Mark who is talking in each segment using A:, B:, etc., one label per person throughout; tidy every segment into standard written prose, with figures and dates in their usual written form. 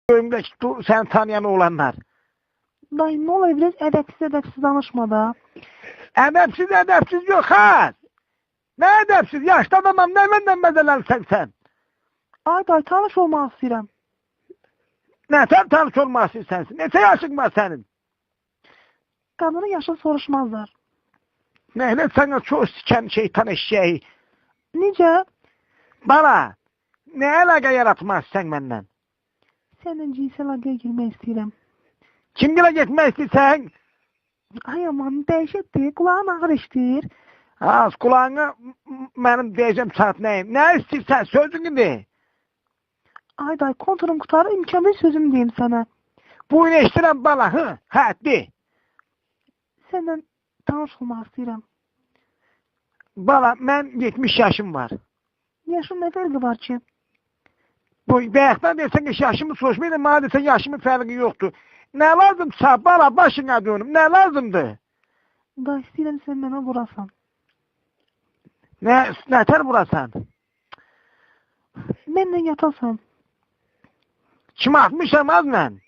A: Köyümdeki sen tanıyan olanlar.
B: Dayı ne oluyor biraz edepsiz danışma da.
A: Edepsiz yok ha. Ne edepsiz? Yaşlı adamım ne benden bedelensen sen.
B: Ay dayı tanış olmak istiyorum.
A: Ne sen tanış olmazsın sensin. Nese yaşın var senin?
B: Kadının yaşını soruşmazlar.
A: Neyle sana çok siken şeytan eşeği.
B: Nice?
A: Bana. Ne alaka yaratmaz sen benden?
B: Senin cinsel adaya girmek istiyorum.
A: Kim gile gitmek istiyorsan?
B: Ay aman dehşettir. Kulağın ağır iştir.
A: Az kulağına benim diyeceğim saat neyim. Ne istiyorsan sözünü de.
B: Ay dayı konturum kutarı imkanlı sözüm diyeyim sana.
A: Bu ineştiren bana hı. Ha de.
B: Senden tanış olmak istiyorum.
A: Bana ben 70 yaşım var.
B: Yaşın ne farkı var ki?
A: Bu bayaqdan dersən ki yaşımı soruşmayın, bana desən yaşımın fərqi yoxdur. Ne lazımsa bana başına dönüm. Ne lazımdır?
B: Dayı istiyorum sen bana vurasan.
A: Ne ter burasan?
B: Benimle yatasan.
A: Kim atmışam az mən?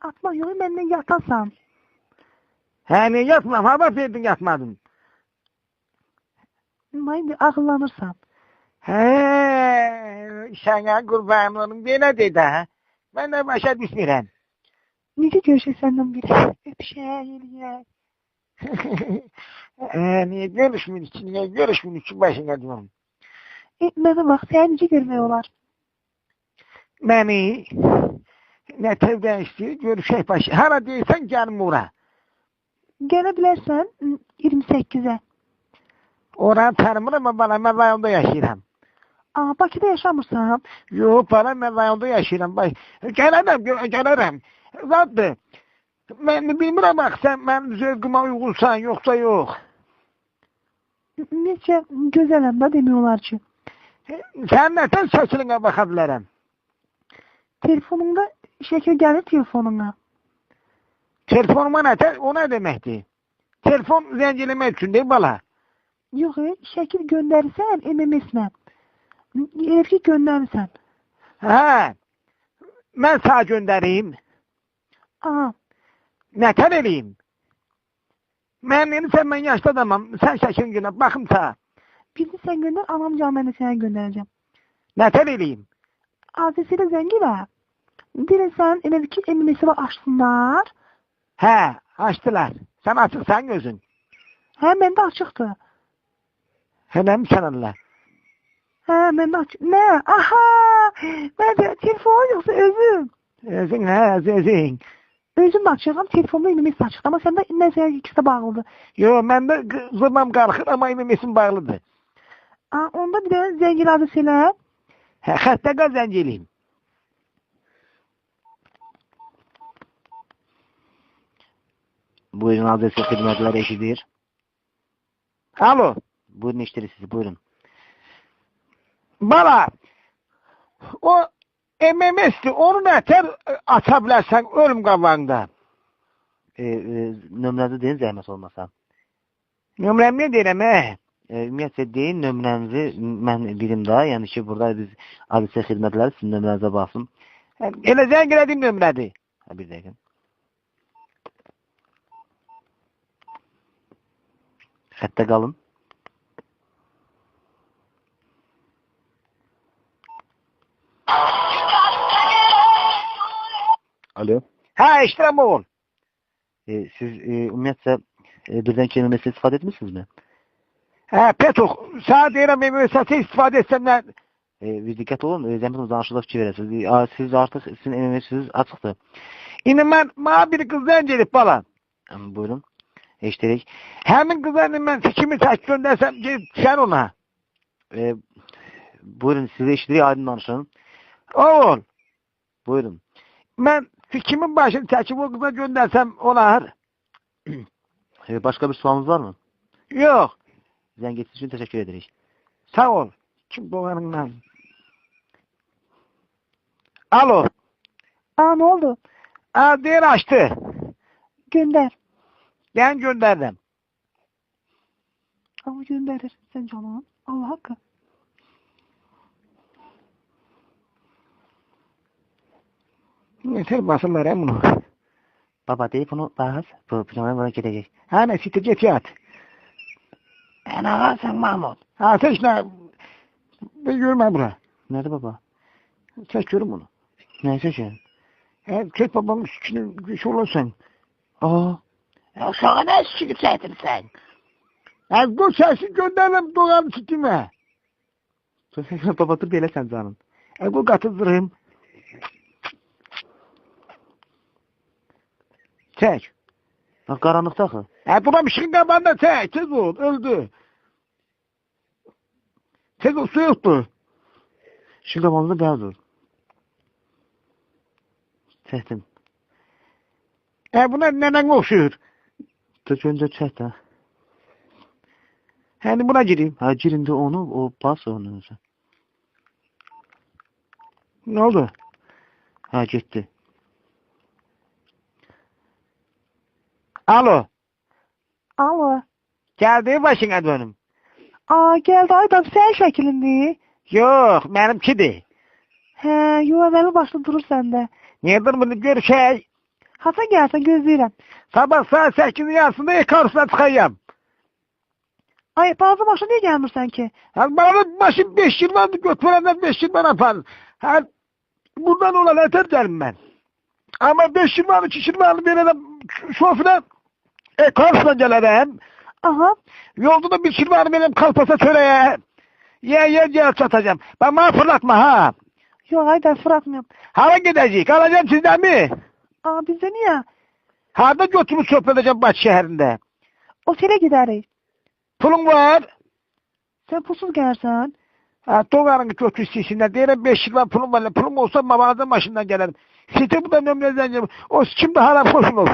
B: Atma yok benimle yatasan.
A: He ne yatmam, haber verdin yatmadın.
B: Dayı bir akıllanırsan.
A: He, sana kurbanım onun belə dedi ha. Ben de başa düşmürəm.
B: Nice görüşecek senden biri. Öpüşeğiyle.
A: Niye görüşmün için başına diyorum.
B: Bana bak sen nice görmüyorlar.
A: Beni ne tevden istiyor, görüşək başı. Hara deyirsən gəlim ora.
B: Gelebilirsen 28'e.
A: Oranı tanımıram ama bana mən rayonda yaşayıram.
B: Aa Bakı'da yaşamırsan.
A: Yox, bana mən rayonda yaşayıram. Gələrəm. Zaten mən bilmirəm bax sən mənim zövqüma uyğunsan, yoxsa yox.
B: Nece güzelim de demiyorlar ki.
A: Sən nətən şəklinə baxa bilərəm?
B: Telefonunda şekil gelir telefonuna.
A: Telefonuma nətən? O nə deməkdir? Telefon zənciləmək üçün deyil bala.
B: Yok şekil gönderirsen MMS'le. Evki gönderirsen.
A: Hə, mən sağ göndəreyim.
B: Aa
A: Nətər eləyim? Sən mən yaşlı adamam. Sən şəklin günə baxım sağ.
B: birini sen gönder anamcağım ben de sana göndereceğim.
A: Nətər eləyim?
B: Adresiyle zengi ver. Direkt sen evki MMS'i açsınlar.
A: Hə, açdılar. Sən açıqsan gözün.
B: Hemen de açıktı.
A: Hələm sənələ.
B: Hemen de açık. Ne? Aha! Ben de telefon yoksa özüm.
A: Özün hə, özün.
B: Özüm açıyorum. Telefonda MMS açıktı ama sende mesela ikisi de bağlıdır.
A: Yox, məndə zırnam qalxır, amma iməmesim bağlıdır.
B: Aa, onda bir de zengin adresiyle.
A: Hə, xəttə qal zəng eləyim.
C: Buyurun adresi hizmetler eşidir.
A: Alo,
C: Buyurun işleri sizi buyurun.
A: bala, o MMS'dir, onu nətər aça bilərsən ölüm qabağında?
C: Nömrənizi deyin zəhmət olmasa.
A: Nömrəm nə deyirəm,
C: Ümumiyyətlə deyin nömrənizi mən bilim daha. Yəni ki burada biz adresi xidmətləri sizin nömrənizə baxsın.
A: Elə zəng elədim nömrədir.
C: Bir dəqiqə. Xəttə qalın. Alo.
A: Hə, iştirəm oğul.
C: Siz ümumiyyətlə birdən kelime mesele istifadə etmişsinizmi?
A: Hə, Petuq, sənə deyirəm MMS-i istifadə etsəm nə?
C: Bir diqqət olun, zəhmət olmasa danışıqda fikir verəsiniz. Siz artıq sizin MMS-iniz açıqdır.
A: İndi mənə bir qız zəng edib bala.
C: Buyurun. Eşidirik.
A: Həmin qıza mən fikrimi tək göndərsəm, gedib düşər ona.
C: Buyurun, sizi eşidirik, aydın danışın.
A: Oğul,
C: Buyurun.
A: mən fikrimin başını çəkib o qıza göndərsəm olar.
C: Başka bir sualınız var mı?
A: Yox,
C: Zəng etdiyiniz üçün təşəkkür edirik.
A: sağ ol. Kim doğanından? Alo,
B: Aa ne oldu?
A: deyir açdı.
B: Gönder.
A: Ben gönderdim.
B: Ama gönderir sen canım. Allah hakkı.
A: Yeter basırlar ya bunu.
C: Baba telefonu bas. Bu pijamalar bana gidecek.
A: Hani siktir git yat.
C: Ben ağa sen Mahmut.
A: Ha sen işte ben görme bura.
C: Nerede baba?
A: Sen görün bunu.
C: Neyse şey.
A: Çek babamın sikini güç olursan.
C: Aa.
A: Ya sana ne sikini çektin sen? Bu sesi gönderim doğanı sikime.
C: Baba dur böyle sen canım.
A: Bu katızdırayım. Çek.
C: Bak karanlıkta ki.
A: Buna bir şey bana çek. Tez ol. Öldü. Tez ol su yoktu.
C: Şu kafamda beyaz ol. Çektim.
A: Buna nenen okşuyor.
C: Dur önce çek de.
A: Hani buna gireyim.
C: Ha girinde onu o bas onu.
A: Ne oldu?
C: Ha gitti.
A: Alo.
B: Alo.
A: Geldi başına dönüm.
B: Aa geldi adam sen şeklinde.
A: Yok benimkidi.
B: He yuvarlanı başta durur sende.
A: Nedir bunu gör şey.
B: Hasan gelsen gözleyirəm.
A: Sabah saat 8'in yarısında ilk karşısına çıkayım.
B: Ay bazı başa niye gelmirsən ki?
A: Bana başım 5 yıl vardı götürenden 5 yıl bana yapar. Buradan olan yeter derim ben. Ama 5 yıl vardı 2 yıl vardı bir adam şoföre karşısına gelirim.
B: Aha.
A: Yolda da bir yıl vardı benim kalpasa çöreğe. Yer satacağım. Ben bana fırlatma ha.
B: Yok ayda fıratmıyorum.
A: Hava gidecek alacağım sizden mi?
B: Aa bizde niye?
A: Harda götürüp sohbet edeceğim Baş şehrinde.
B: Otele gideriz.
A: Pulun var.
B: Sen pulsuz gelirsen.
A: Doğarını götür istesinler. Diyelim 5 yıl var pulum var. Pulum olsa babanızın başından gelirim. Site bu da nömreden. O kim de haram koşun olsun.